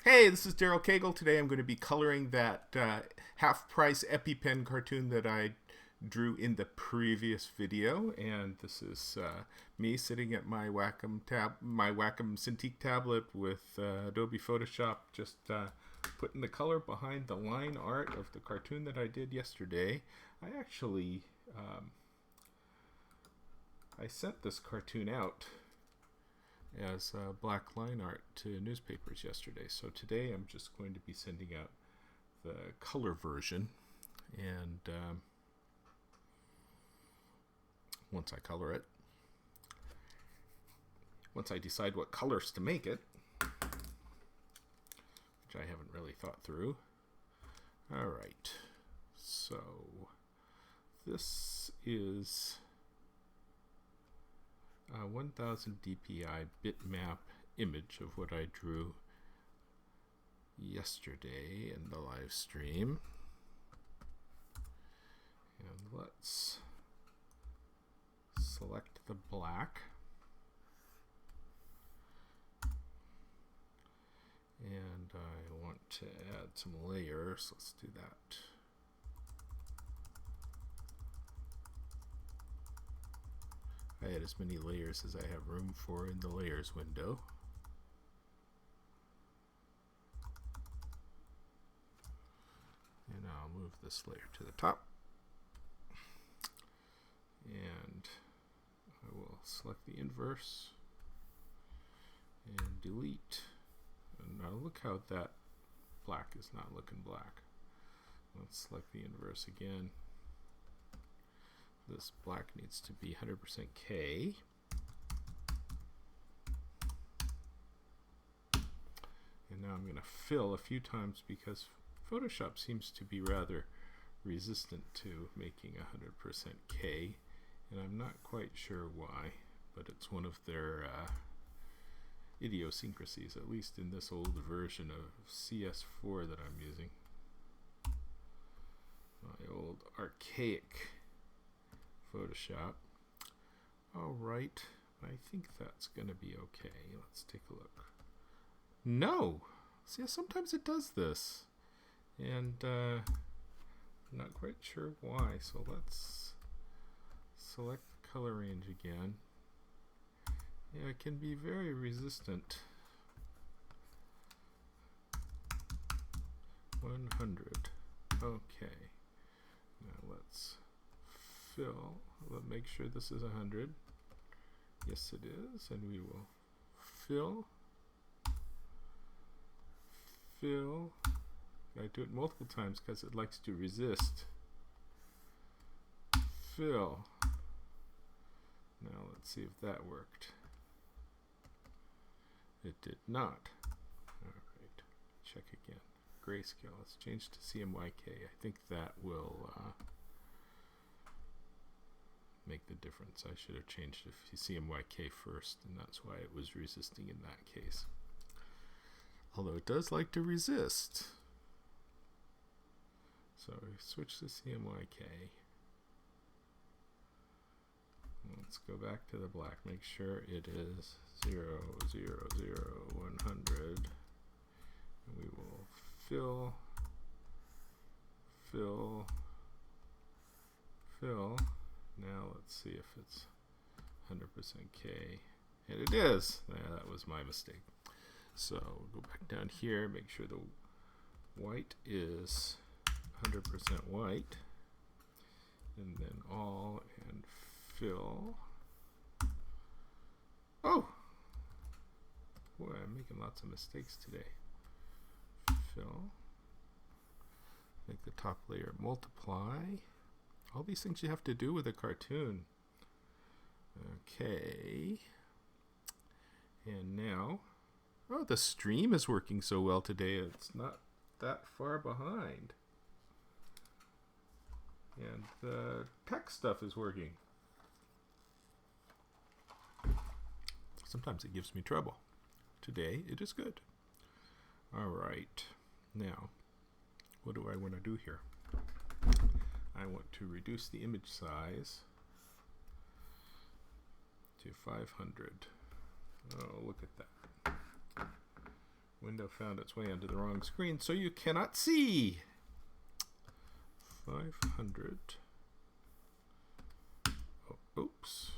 Hey, this is Daryl Cagle. Today I'm going to be coloring that half-price EpiPen cartoon that I drew in the previous video, and this is me sitting at my Wacom Cintiq tablet with Adobe Photoshop, just putting the color behind the line art of the cartoon that I did yesterday. I actually I sent this cartoon out as black line art to newspapers yesterday. So today I'm just going to be sending out the color version, and once I color it, once I decide what colors to make it, which I haven't really thought through. Alright, so this is 1000 dpi bitmap image of what I drew yesterday in the live stream. And let's select the black. And I want to add some layers. Let's do that. I add as many layers as I have room for in the layers window. And I'll move this layer to the top. And I will select the inverse and delete. And now look how that black is not looking black. Let's select the inverse again. This black needs to be 100% K. And now I'm going to fill a few times because Photoshop seems to be rather resistant to making 100% K. And I'm not quite sure why, but it's one of their idiosyncrasies, at least in this old version of CS4 that I'm using. My old archaic Photoshop. Alright, I think that's going to be okay. Let's take a look. No! See, sometimes it does this. And I'm not quite sure why, so let's select the color range again. Yeah, it can be very resistant. 100. Okay. Now let's fill. Let's make sure this is 100. Yes, it is. And we will fill. Fill. I do it multiple times because it likes to resist. Fill. Now let's see if that worked. It did not. Alright, check again. Grayscale. Let's change to CMYK. I think that will make the difference. I should have changed to CMYK first, and that's why it was resisting in that case. Although it does like to resist. So we switch to CMYK. Let's go back to the black. Make sure it is 0, 0, 0, 100. And we will fill, fill, fill. Now let's see if it's 100% K. And it is. Yeah, that was my mistake. So go back down here, make sure the white is 100% white. And then all and fill. Oh! Boy, I'm making lots of mistakes today. Fill. Make the top layer multiply. All these things you have to do with a cartoon. Okay. And now, oh, the stream is working so well today. It's not that far behind. And the text stuff is working. Sometimes it gives me trouble. Today, it is good. All right. Now, what do I want to do here? I want to reduce the image size to 500. Oh, look at that. Window found its way onto the wrong screen, so you cannot see. 500. Oh, oops.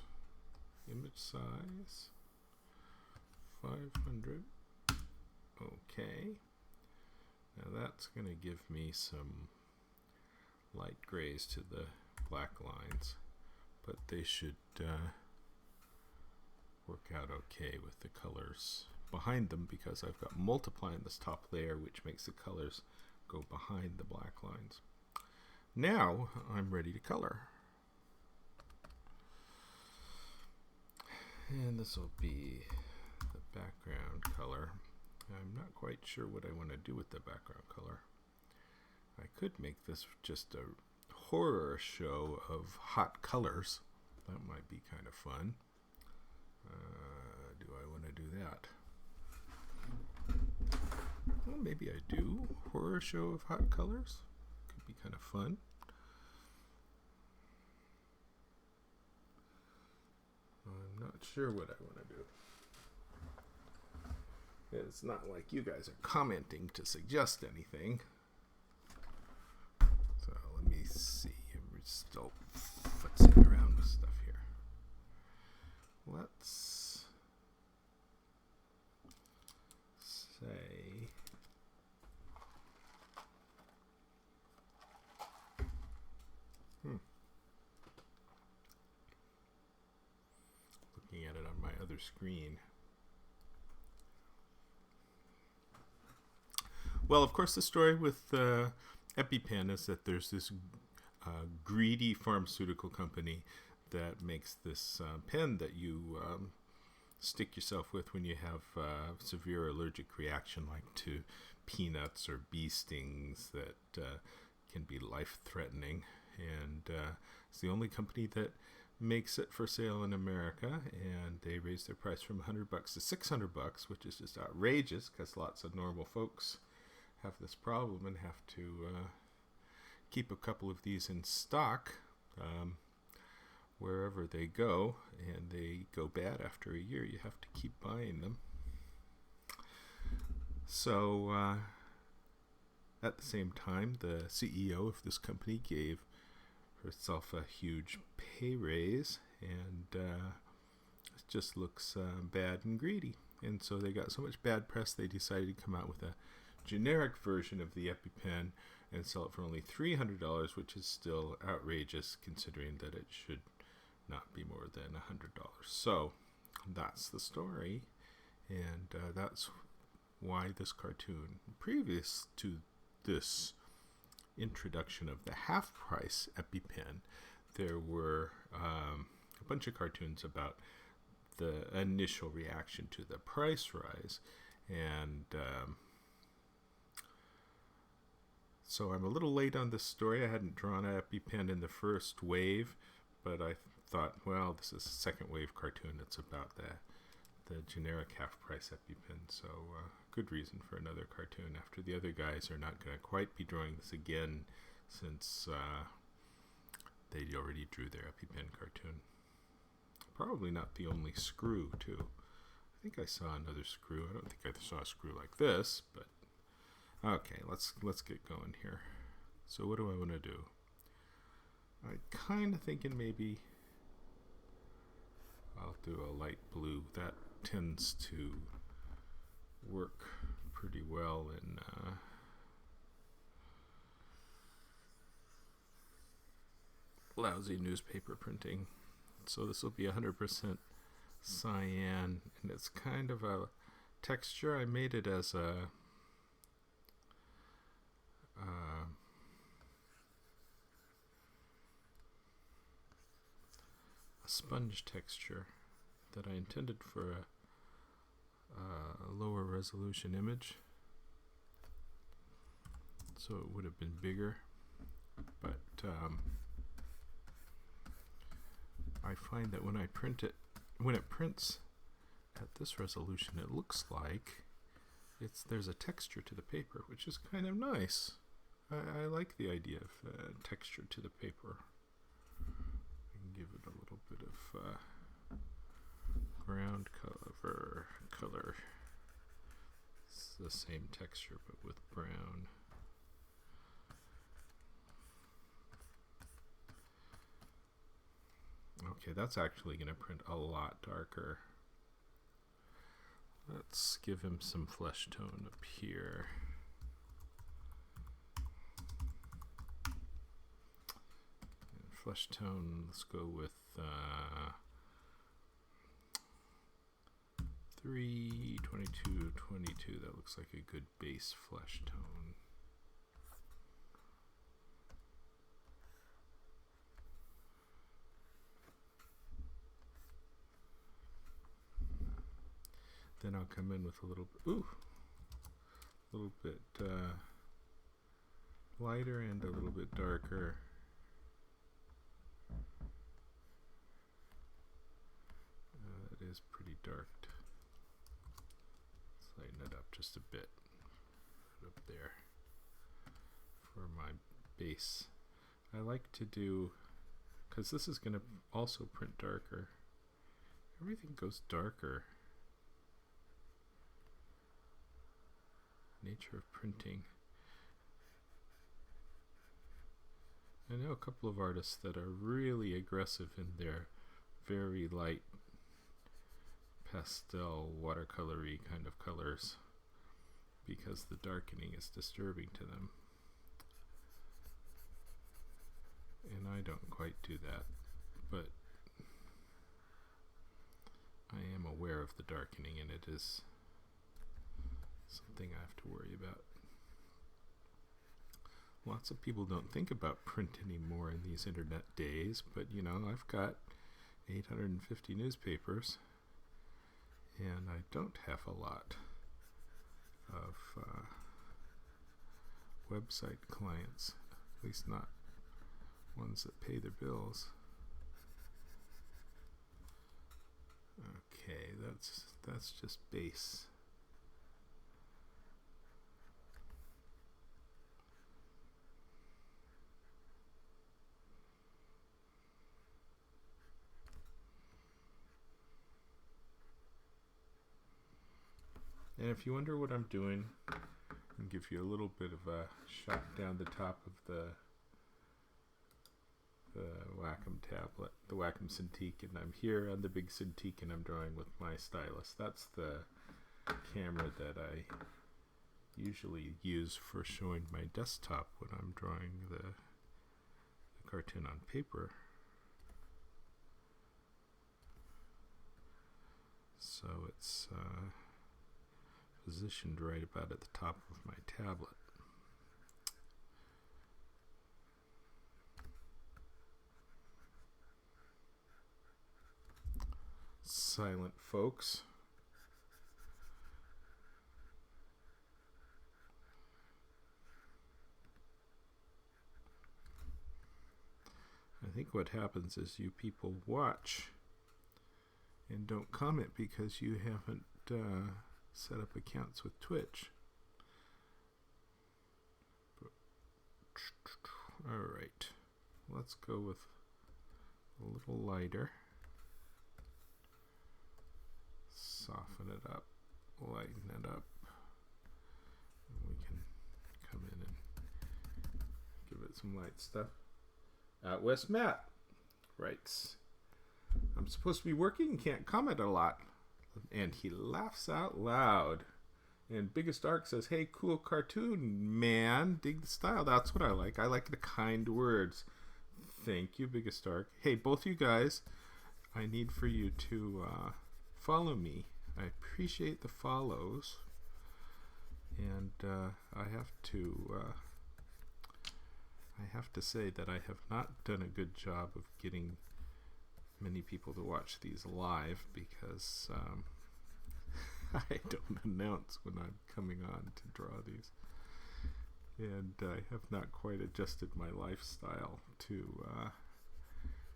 Image size. 500. Okay. Now that's going to give me some light grays to the black lines, but they should work out okay with the colors behind them, because I've got multiply in this top layer, which makes the colors go behind the black lines. Now I'm ready to color. And this will be the background color. I'm not quite sure what I want to do with the background color. I could make this just a horror show of hot colors. That might be kind of fun. Do I want to do that? Well, maybe I do. Horror show of hot colors. Could be kind of fun. I'm not sure what I want to do. It's not like you guys are commenting to suggest anything. So let me see. We're still futzing around with stuff here. Let's say looking at it on my other screen. Well, of course, the story with EpiPen is that there's this greedy pharmaceutical company that makes this pen that you stick yourself with when you have severe allergic reaction, like to peanuts or bee stings, that can be life-threatening. And it's the only company that makes it for sale in America, and they raised their price from $100 to $600, which is just outrageous, because lots of normal folks have this problem and have to keep a couple of these in stock wherever they go, and they go bad after a year. You have to keep buying them. So at the same time, the CEO of this company gave herself a huge pay raise, and it just looks bad and greedy. And so they got so much bad press, they decided to come out with a generic version of the EpiPen and sell it for only $300, which is still outrageous considering that it should not be more than $100. So that's the story, and that's why this cartoon, previous to this introduction of the half-price EpiPen, there were a bunch of cartoons about the initial reaction to the price rise, and so I'm a little late on this story. I hadn't drawn an EpiPen in the first wave, but I thought, well, this is a second wave cartoon. It's about the generic half-price EpiPen, so good reason for another cartoon after the other guys are not going to quite be drawing this again, since they already drew their EpiPen cartoon. Probably not the only screw, too. I think I saw another screw. I don't think I saw a screw like this, but okay, let's get going here. So what do I want to do? I'm kind of thinking maybe I'll do a light blue. That tends to work pretty well in lousy newspaper printing. So this will be 100% cyan, and it's kind of a texture. I made it as a sponge texture that I intended for a lower resolution image, so it would have been bigger, but I find that when I print it, when it prints at this resolution, it looks like there's a texture to the paper, which is kind of nice. I like the idea of texture to the paper. I can give it a little bit of ground color the same texture but with brown. Okay, that's actually going to print a lot darker. Let's give him some flesh tone up here. And flesh tone, let's go with 3, 22, 22. That looks like a good base flesh tone. Then I'll come in with a little bit lighter and a little bit darker. That is pretty dark. Let's lighten it up just a bit. Put it up there for my base. I like to do, because this is going to also print darker. Everything goes darker. Nature of printing. I know a couple of artists that are really aggressive in their very light pastel watercolory kind of colors because the darkening is disturbing to them. And I don't quite do that, but I am aware of the darkening, and it is something I have to worry about. Lots of people don't think about print anymore in these internet days, but you know, I've got 850 newspapers and I don't have a lot of website clients, at least not ones that pay their bills. Okay, that's just base. And if you wonder what I'm doing, I'll give you a little bit of a shot down the top of the Wacom tablet, the Wacom Cintiq, and I'm here on the big Cintiq and I'm drawing with my stylus. That's the camera that I usually use for showing my desktop when I'm drawing the cartoon on paper. So it's positioned right about at the top of my tablet. Silent folks. I think what happens is you people watch and don't comment because you haven't set up accounts with Twitch. Alright, let's go with a little lighter. Soften it up, lighten it up, and we can come in and give it some light stuff. Out West Matt writes, I'm supposed to be working and can't comment a lot. And he laughs out loud. And Biggest Arc says, hey, cool cartoon, man. Dig the style. That's what I like. I like the kind words. Thank you, Biggest Arc. Hey, both you guys, I need for you to follow me. I appreciate the follows. And I have to say that I have not done a good job of getting many people to watch these live because I don't announce when I'm coming on to draw these, and I have not quite adjusted my lifestyle to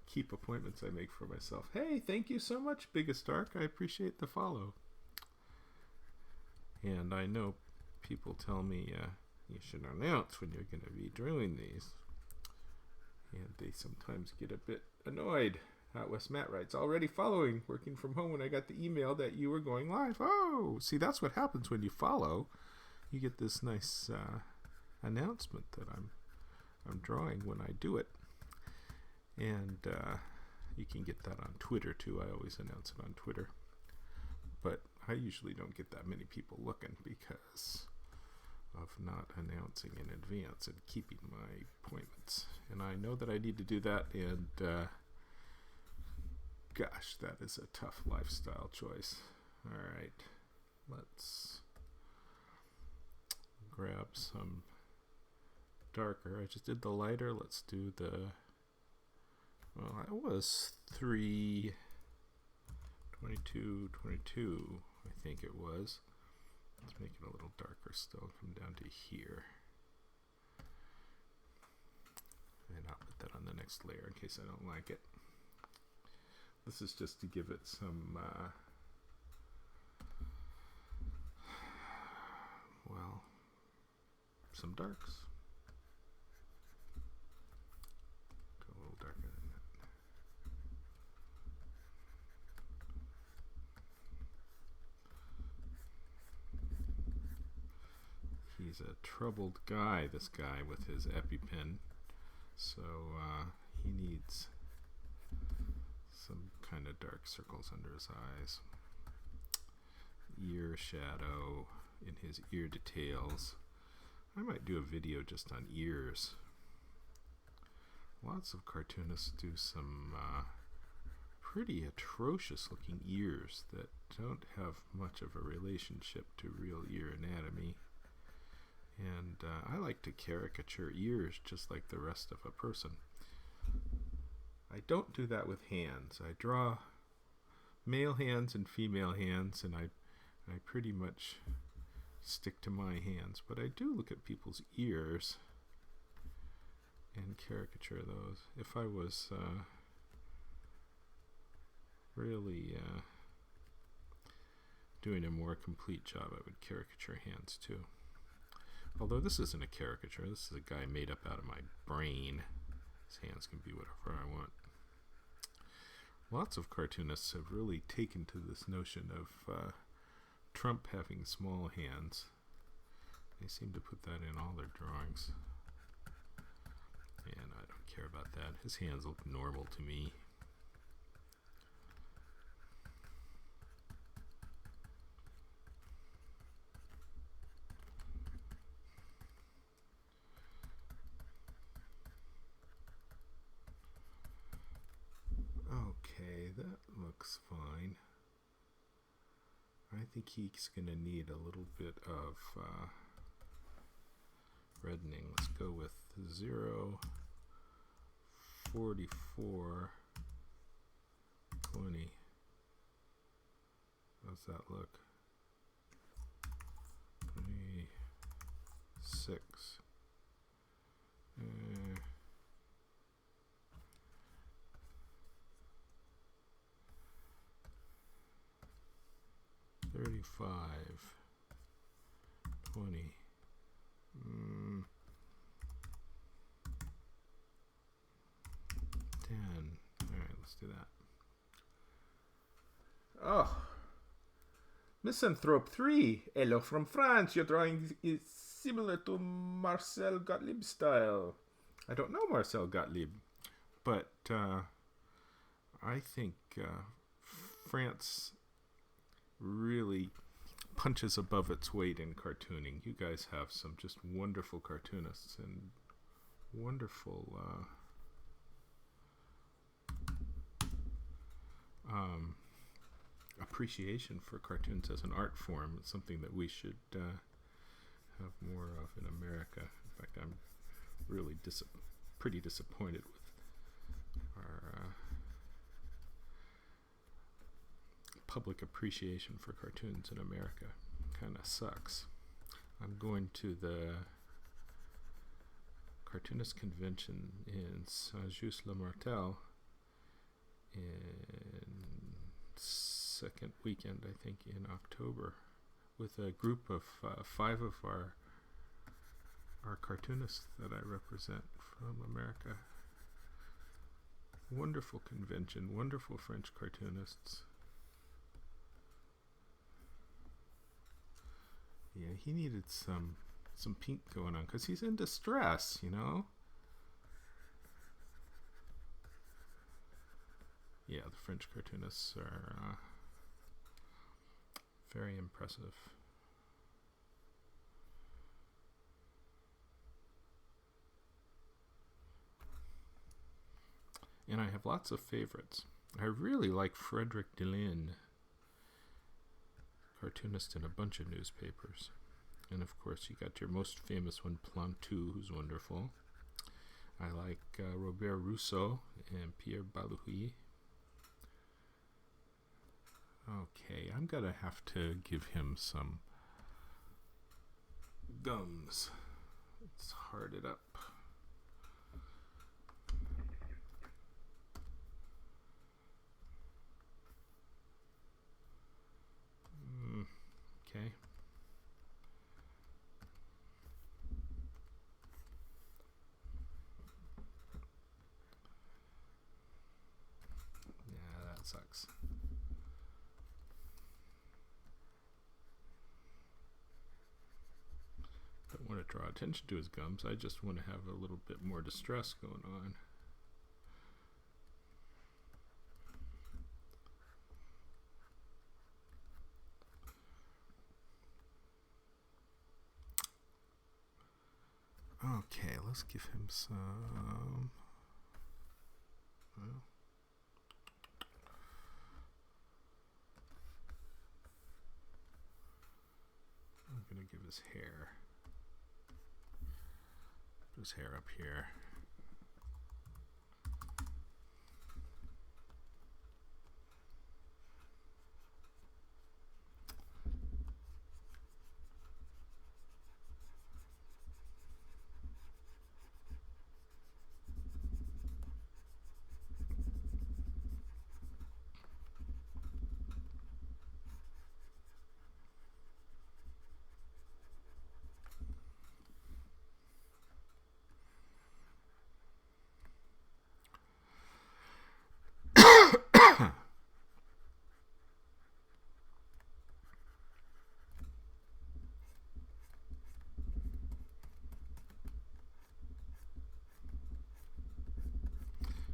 keep appointments I make for myself. Hey, thank you so much, Biggest Arc. I appreciate the follow. And I know people tell me you should announce when you're going to be doing these, and they sometimes get a bit annoyed. West Matt writes, already following, working from home when I got the email that you were going live. Oh, see, that's what happens when you follow. you get this nice announcement that I'm drawing when I do it. And you can get that on Twitter too. I always announce it on Twitter. But I usually don't get that many people looking because of not announcing in advance and keeping my appointments. And I know that I need to do that, and gosh, that is a tough lifestyle choice. Alright, let's grab some darker. I just did the lighter. Let's do the, well, that was 322, 22, I think it was. Let's make it a little darker still, come down to here. And I'll put that on the next layer in case I don't like it. This is just to give it some, well, some darks. Go a little darker than that. He's a troubled guy, this guy with his EpiPen. So he needs some kind of dark circles under his eyes. Ear shadow in his ear details. I might do a video just on ears. Lots of cartoonists do some pretty atrocious looking ears that don't have much of a relationship to real ear anatomy. And I like to caricature ears just like the rest of a person. I don't do that with hands. I draw male hands and female hands, and I pretty much stick to my hands. But I do look at people's ears and caricature those. If I was really doing a more complete job, I would caricature hands too. Although this isn't a caricature, this is a guy made up out of my brain. His hands can be whatever I want. Lots of cartoonists have really taken to this notion of Trump having small hands. They seem to put that in all their drawings. And I don't care about that. His hands look normal to me. Okay, that looks fine. I think he's going to need a little bit of reddening. Let's go with 0, 44, 20. How's that look? 26. 35, 20, 10. All right, let's do that. Oh, Misanthrope 3. Hello from France. Your drawing is similar to Marcel Gottlieb's style. I don't know Marcel Gottlieb, but I think France really punches above its weight in cartooning. You guys have some just wonderful cartoonists and wonderful appreciation for cartoons as an art form. It's something that we should have more of in America. In fact, I'm really pretty disappointed with our public appreciation for cartoons in America. Kind of sucks. I'm going to the cartoonist convention in Saint-Just-le-Martel in second weekend, I think, in October, with a group of 5 of our cartoonists that I represent from America. Wonderful convention, wonderful French cartoonists. Yeah, he needed some pink going on because he's in distress, you know. Yeah, the French cartoonists are very impressive. And I have lots of favorites. I really like Frederick Deligne, cartoonist in a bunch of newspapers. And of course, you got your most famous one, Plantu, who's wonderful. I like Robert Rousseau and Pierre Balouhy. Okay, I'm gonna have to give him some gums. Let's hard it up. Okay. Yeah, that sucks. Don't want to draw attention to his gums. I just want to have a little bit more distress going on. Okay, let's give him some. Well, I'm gonna give his hair. Put his hair up here.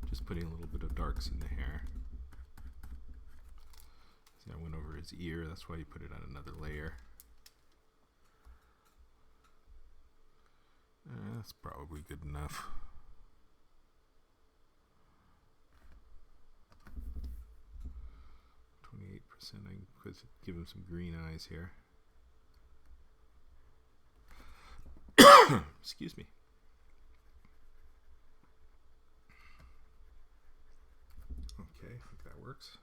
Just putting a little bit of darks in the hair. See, I went over his ear, that's why you put it on another layer. That's probably good enough. I could give him some green eyes here. Excuse me. Okay, I think that works.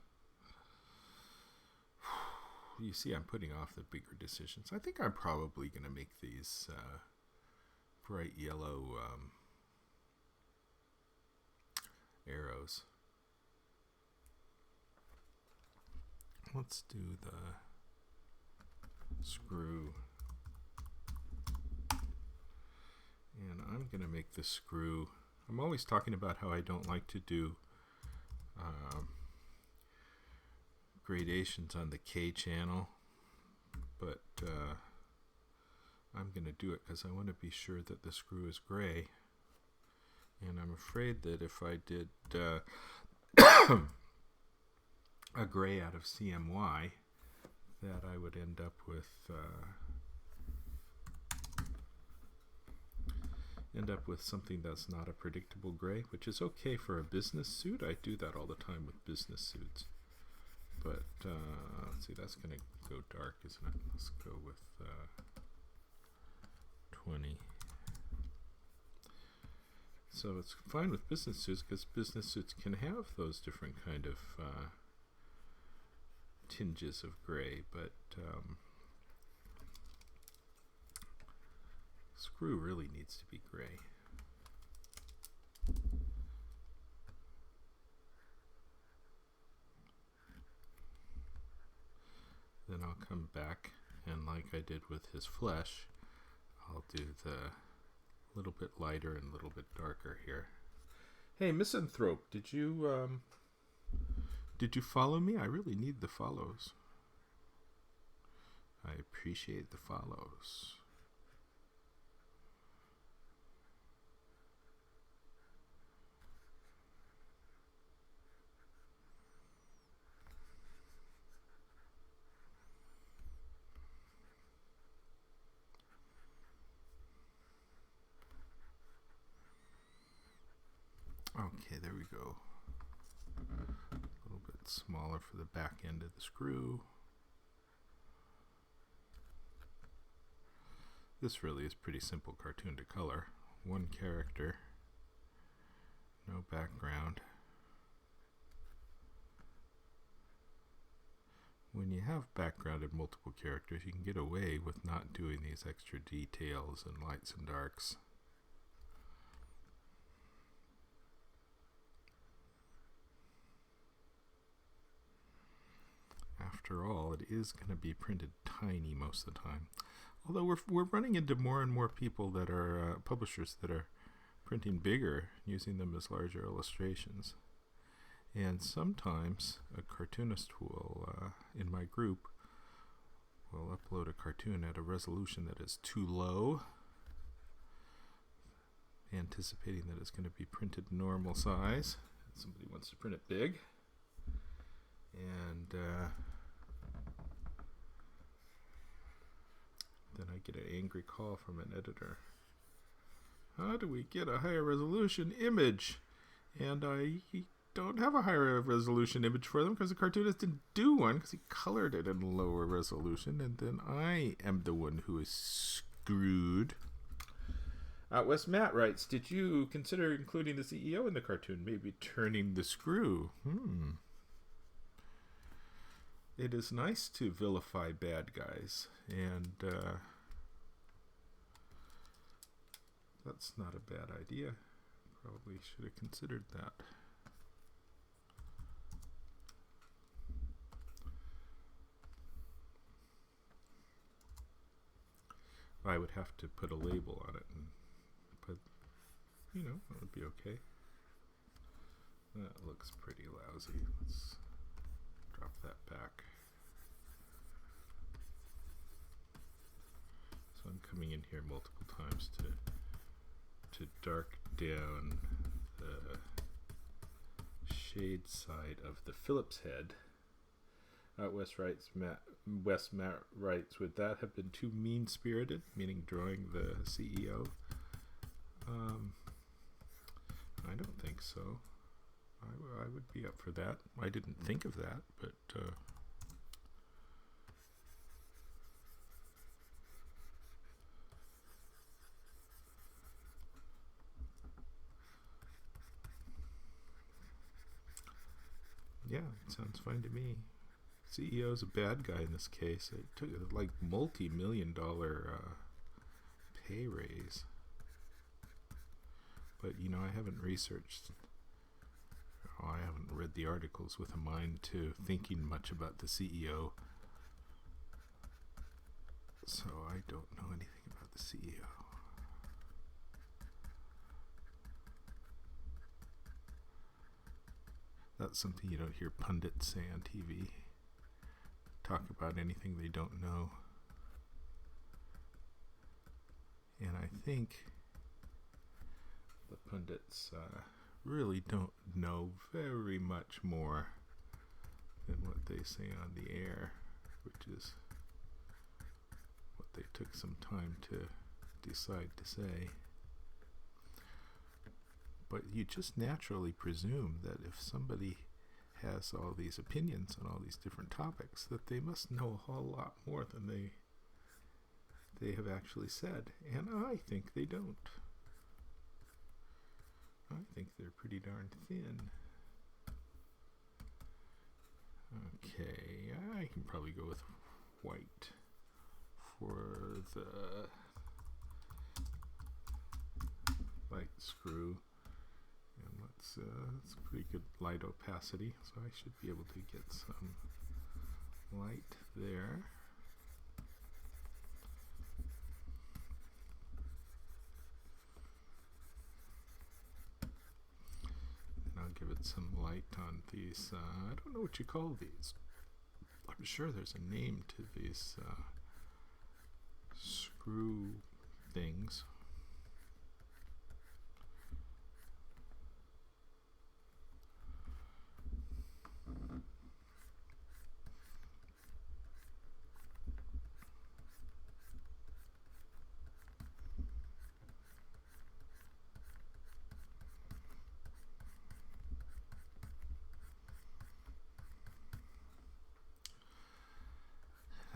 You see, I'm putting off the bigger decisions. I think I'm probably going to make these bright yellow arrows. Let's do the screw. And I'm going to make the screw. I'm always talking about how I don't like to do gradations on the K channel, but I'm going to do it because I want to be sure that the screw is gray. And I'm afraid that if I did a gray out of CMY, that I would end up with something that's not a predictable gray, which is okay for a business suit. I do that all the time with business suits. But let's see, that's going to go dark, isn't it? Let's go with 20. So it's fine with business suits because business suits can have those different kind of tinges of gray, but screw really needs to be gray. Then I'll come back and, like I did with his flesh, I'll do the little bit lighter and a little bit darker here. Hey, Misanthrope, did you follow me? I really need the follows. I appreciate the follows. Okay, there we go. A little bit smaller for the back end of the screw. This really is pretty simple cartoon to color. One character, no background. When you have backgrounded multiple characters, you can get away with not doing these extra details and lights and darks. After all, it is going to be printed tiny most of the time. Although we're running into more and more people that are publishers that are printing bigger, using them as larger illustrations. And sometimes a cartoonist will, in my group, will upload a cartoon at a resolution that is too low, anticipating that it's going to be printed normal size. Somebody wants to print it big. And then I get an angry call from an editor. How do we get a higher resolution image? And I don't have a higher resolution image for them because the cartoonist didn't do one because he colored it in lower resolution, and then I am the one who is screwed. Out West Matt writes, did you consider including the CEO in the cartoon? Maybe turning the screw. It is nice to vilify bad guys, and that's not a bad idea. Probably should have considered that. I would have to put a label on it, but that would be okay. That looks pretty lousy. Let's drop that back. So I'm coming in here multiple times to dark down the shade side of the Phillips head. West Matt writes, would that have been too mean-spirited, meaning drawing the CEO? I don't think so. I would be up for that. I didn't think of that, but yeah, it sounds fine to me. CEO's a bad guy in this case. It took like multi-million-dollar pay raise. But I haven't researched. I haven't read the articles with a mind to thinking much about the CEO. So I don't know anything about the CEO. That's something you don't hear pundits say on TV. Talk about anything they don't know. And I think the pundits really don't know very much more than what they say on the air, which is what they took some time to decide to say. But you just naturally presume that if somebody has all these opinions on all these different topics, that they must know a whole lot more than they have actually said. And I think they don't. I think they're pretty darn thin. Okay, I can probably go with white for the light screw. And it's pretty good light opacity, so I should be able to get some light there. And I'll give it some light on these, I don't know what you call these. I'm sure there's a name to these screw things.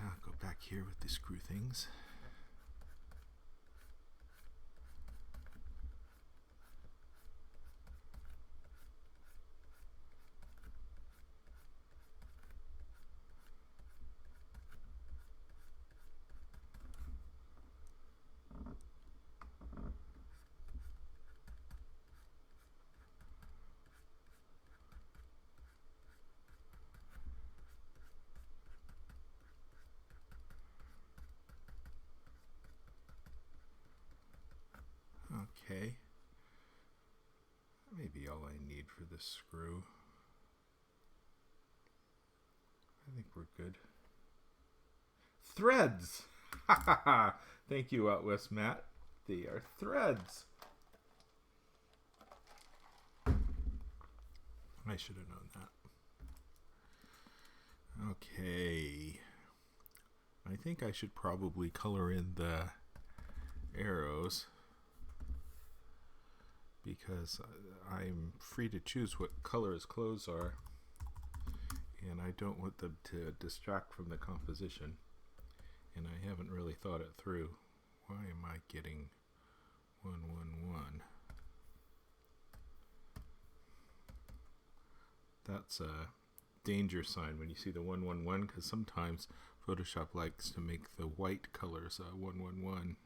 I'll go back here with the screw things. Okay, maybe all I need for this screw. I think we're good. Threads! Thank you, Out West Matt. They are threads. I should have known that. Okay. I think I should probably color in the arrows, because I'm free to choose what color his clothes are, and I don't want them to distract from the composition, and I haven't really thought it through. Why am I getting 111? That's a danger sign when you see the 111, because sometimes Photoshop likes to make the white colors 111,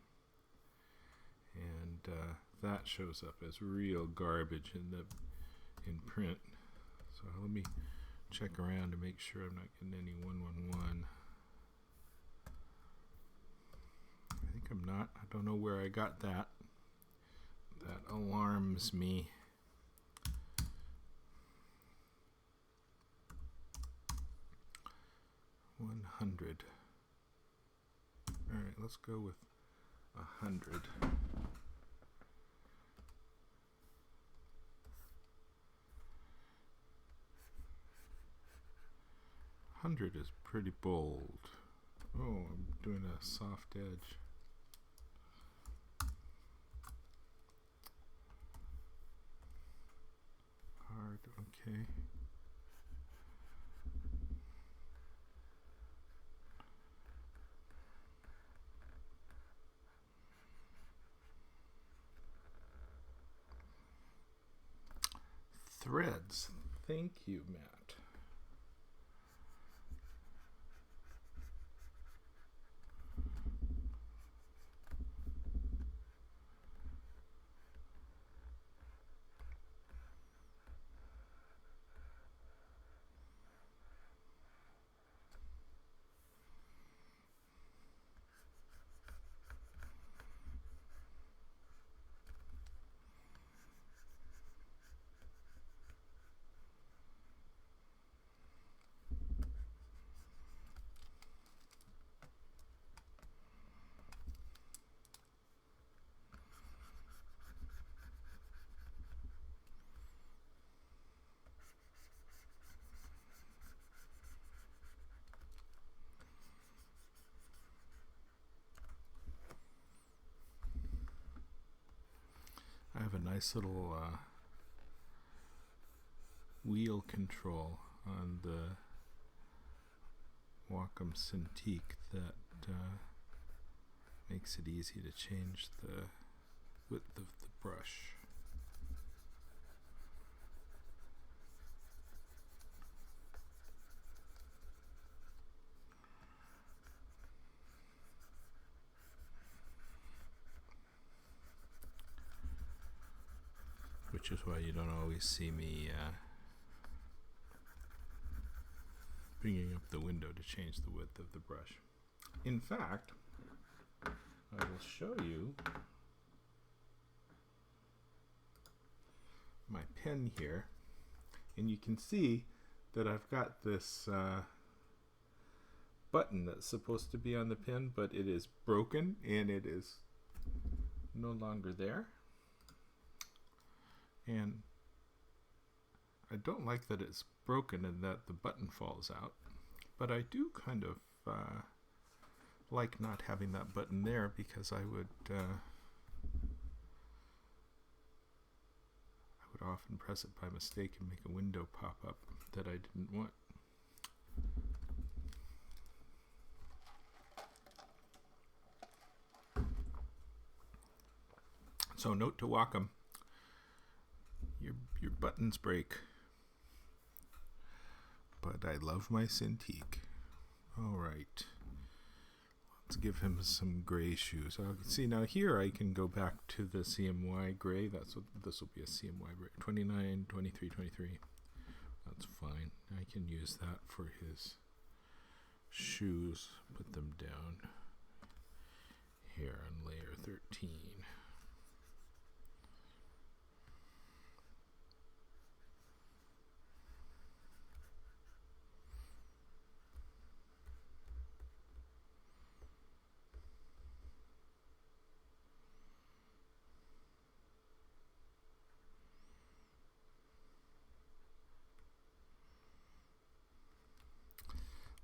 and that shows up as real garbage in print. So let me check around to make sure I'm not getting any 111. I think I'm not. I don't know where I got that. That alarms me. $100. All right, let's go with 100. $100 is pretty bold. Oh, I'm doing a soft edge. Hard, okay. Threads. Thank you, Matt. I have a nice little wheel control on the Wacom Cintiq that makes it easy to change the width of the brush. Which is why you don't always see me bringing up the window to change the width of the brush. In fact, I will show you my pen here, and you can see that I've got this button that's supposed to be on the pin, but it is broken and it is no longer there. And I don't like that it's broken and that the button falls out, but I do kind of like not having that button there, because I would often press it by mistake and make a window pop up that I didn't want. So note to Wacom, your buttons break. But I love my Cintiq. All right. Let's give him some gray shoes. See, now here I can go back to the CMY gray. That's what this will be, a CMY gray. 29, 23, 23. That's fine. I can use that for his shoes. Put them down here on layer 13.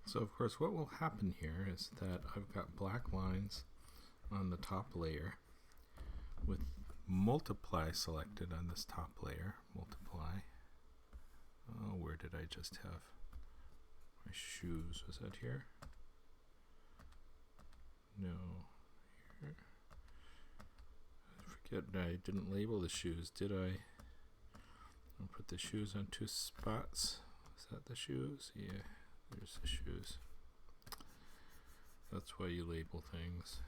So of course what will happen here is that I've got black lines on the top layer with multiply selected on this top layer. Multiply. Oh, where did I just have my shoes? Was that here? No. Here. I forget, I didn't label the shoes, did I? I'll put the shoes on two spots. Is that the shoes? Yeah. There's the shoes. That's why you label things.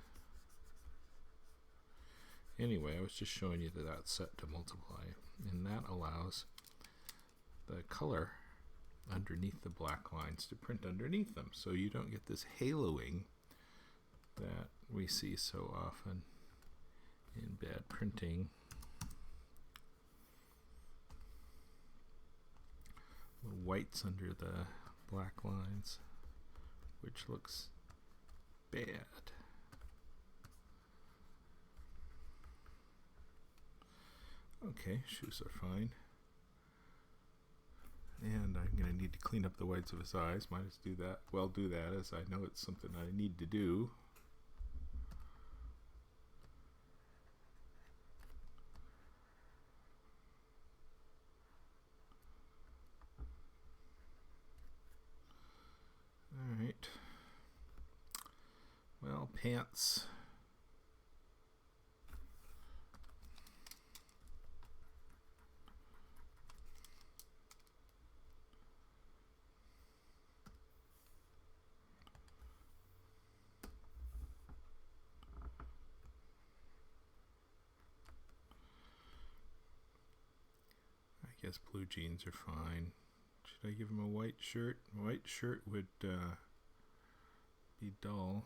Anyway, I was just showing you that that's set to multiply, and that allows the color underneath the black lines to print underneath them, so you don't get this haloing that we see so often in bad printing. The whites under the black lines, which looks bad. Okay, shoes are fine. And I'm going to need to clean up the whites of his eyes. Might as do that. Well, do that, as I know it's something I need to do. Alright. Well, pants. I guess blue jeans are fine. Should I give him a white shirt? A white shirt would be dull.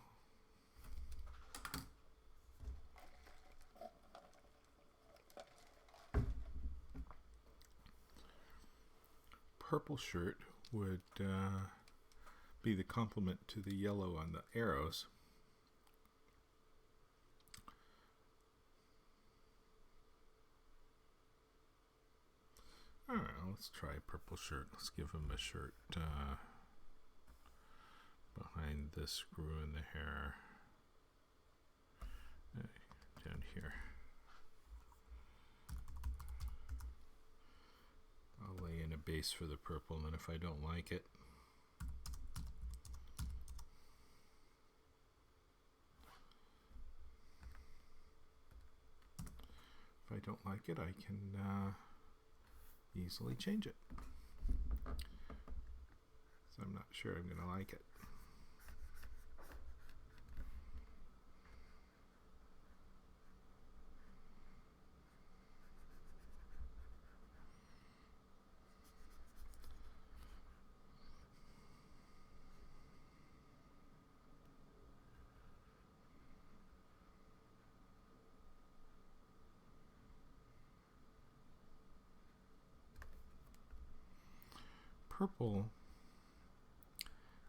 Purple shirt would be the complement to the yellow on the arrows. Alright, let's try a purple shirt. Let's give him a shirt behind this screw in the hair. Down here. I'll lay in a base for the purple, and then if I don't like it, I can easily change it. So I'm not sure I'm going to like it. Purple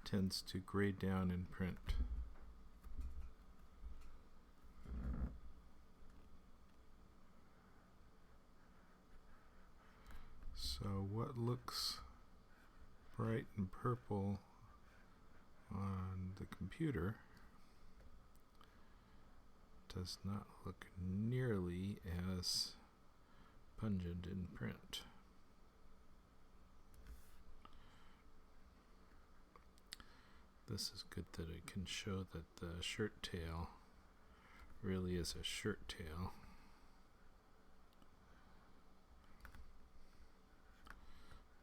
tends to gray down in print. So what looks bright and purple on the computer does not look nearly as pungent in print. This is good that it can show that the shirt tail really is a shirt tail.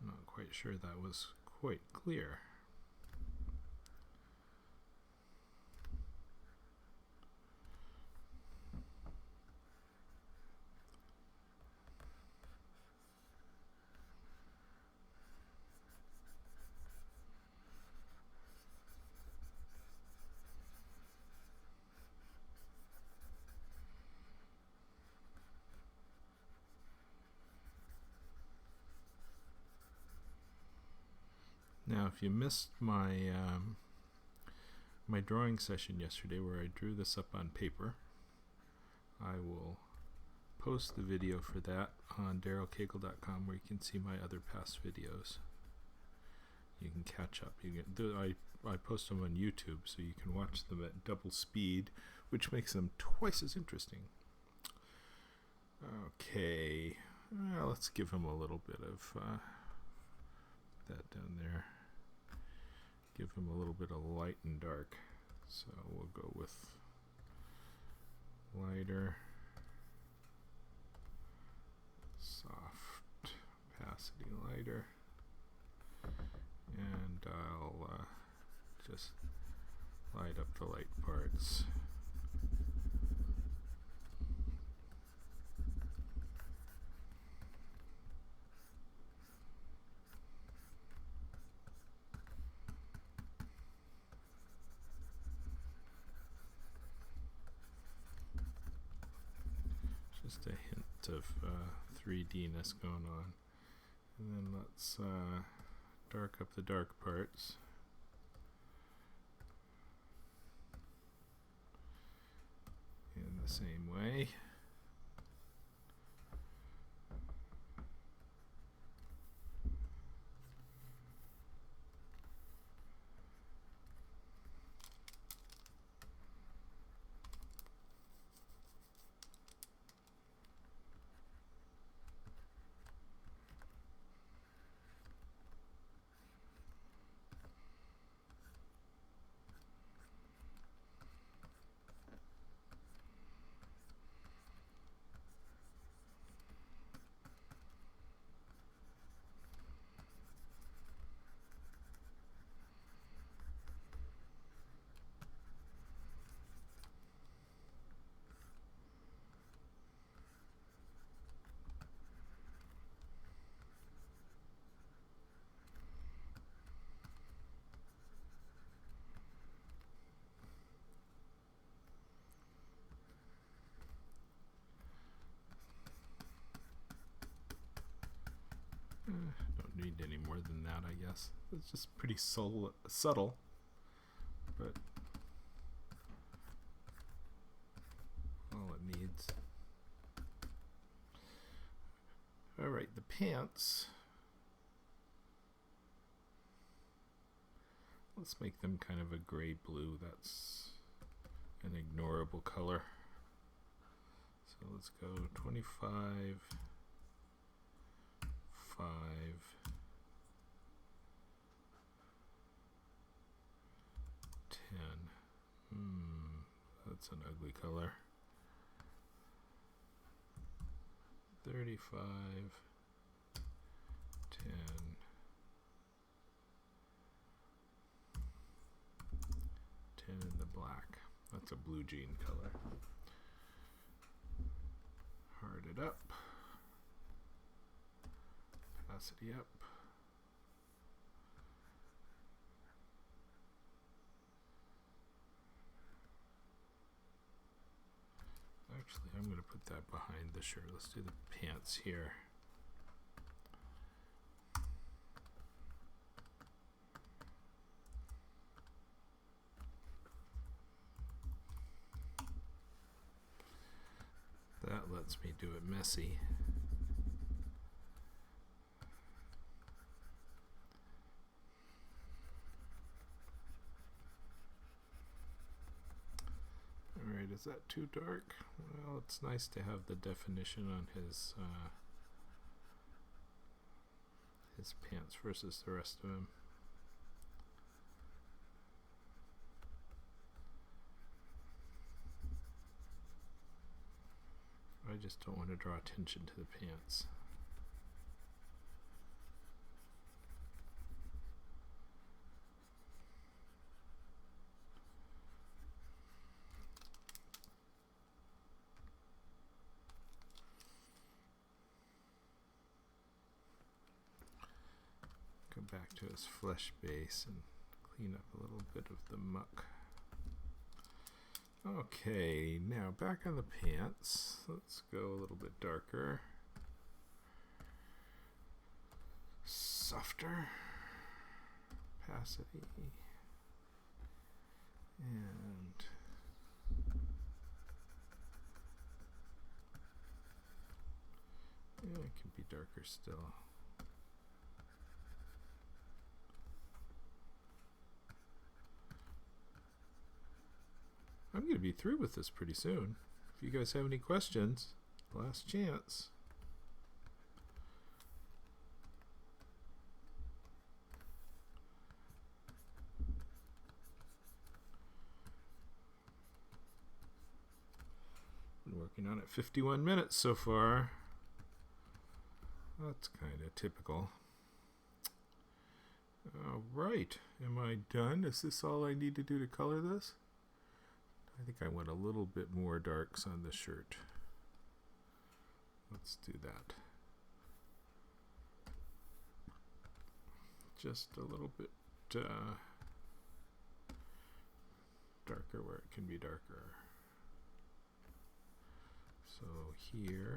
Not quite sure that was quite clear. Now, if you missed my my drawing session yesterday where I drew this up on paper, I will post the video for that on darylcagle.com, where you can see my other past videos. You can catch up. You can, I post them on YouTube, so you can watch them at double speed, which makes them twice as interesting. Okay, well, let's give him a little bit of that down there. Give him a little bit of light and dark. So we'll go with lighter, soft, opacity lighter, and I'll just light up the light parts. Just a hint of 3D-ness going on. And then let's dark up the dark parts. In the same way. Don't need any more than that, I guess. It's just pretty subtle, but all it needs. Alright, the pants. Let's make them kind of a gray blue. That's an ignorable color. So let's go 25, 5, 10. That's an ugly color. 35, 10, 10 in the black. That's a blue jean color. Hard it up. Opacity up. Actually, I'm going to put that behind the shirt. Let's do the pants here. lets me do it messy. Alright, is that too dark? Well, it's nice to have the definition on his pants versus the rest of him. I just don't want to draw attention to the pants. Go back to his flesh base and clean up a little bit of the muck. Okay, now back on the pants. Let's go a little bit darker. Softer. Opacity. And yeah, it can be darker still. I'm going to be through with this pretty soon. If you guys have any questions, last chance. Been working on it 51 minutes so far. That's kind of typical. Alright, am I done? Is this all I need to do to color this? I think I went a little bit more darks on the shirt. Let's do that. Just a little bit darker where it can be darker. So here.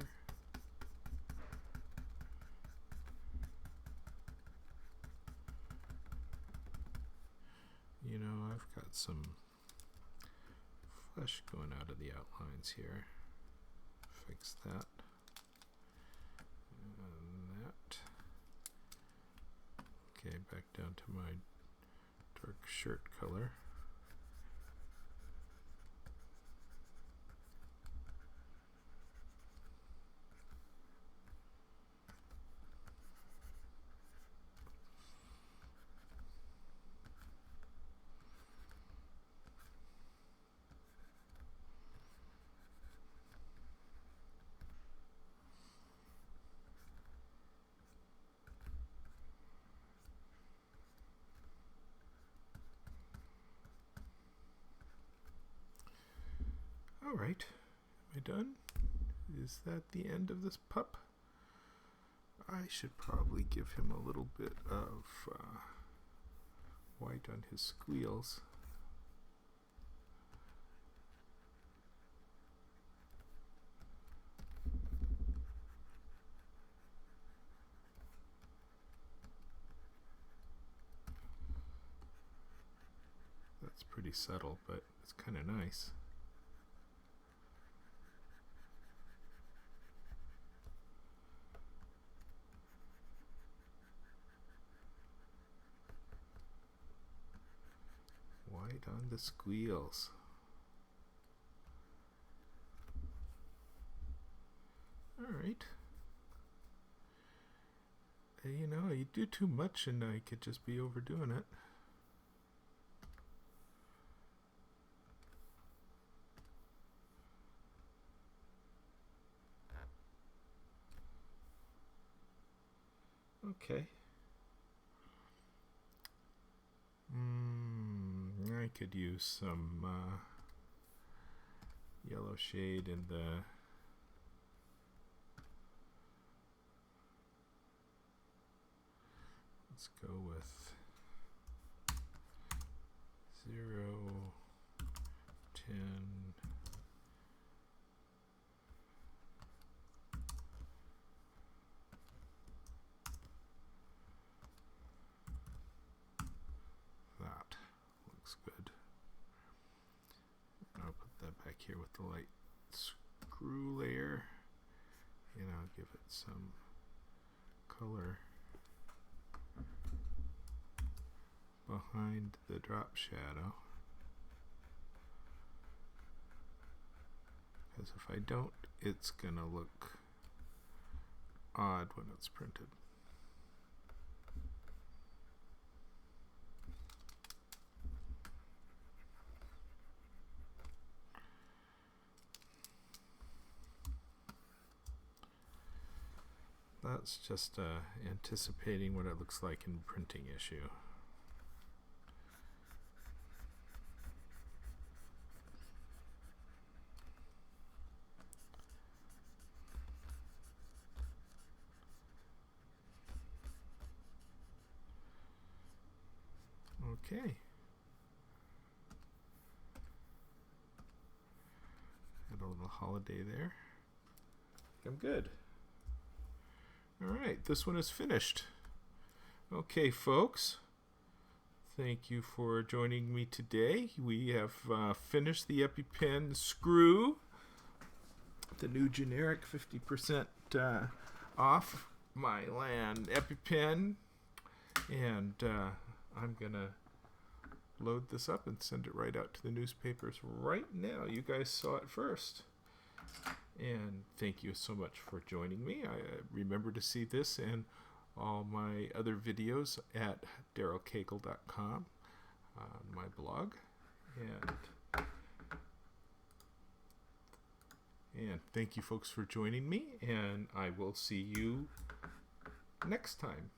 You know, I've got some flesh going out of the outlines here. Fix that. And that. Okay, back down to my dark shirt color. Alright, am I done? Is that the end of this pup? I should probably give him a little bit of white on his squeals. That's pretty subtle, but it's kind of nice. White on the squeals. Alright. You know, you do too much and I could just be overdoing it. Okay. I could use some yellow shade in the let's go with 0, 10, that looks good. I'll put that back here with the light screw layer. give it some color behind the drop shadow. Because if I don't, it's going to look odd when it's printed. That's just anticipating what it looks like in printing issue. Okay. Got a little holiday there. I'm good. All right, this one is finished. Okay, folks. Thank you for joining me today. We have finished the EpiPen screw, the new generic 50% off Mylan EpiPen, and I'm gonna load this up and send it right out to the newspapers right now. You guys saw it first. And thank you so much for joining me. Remember to see this and all my other videos at darylcagle.com on my blog. And thank you folks for joining me, and I will see you next time.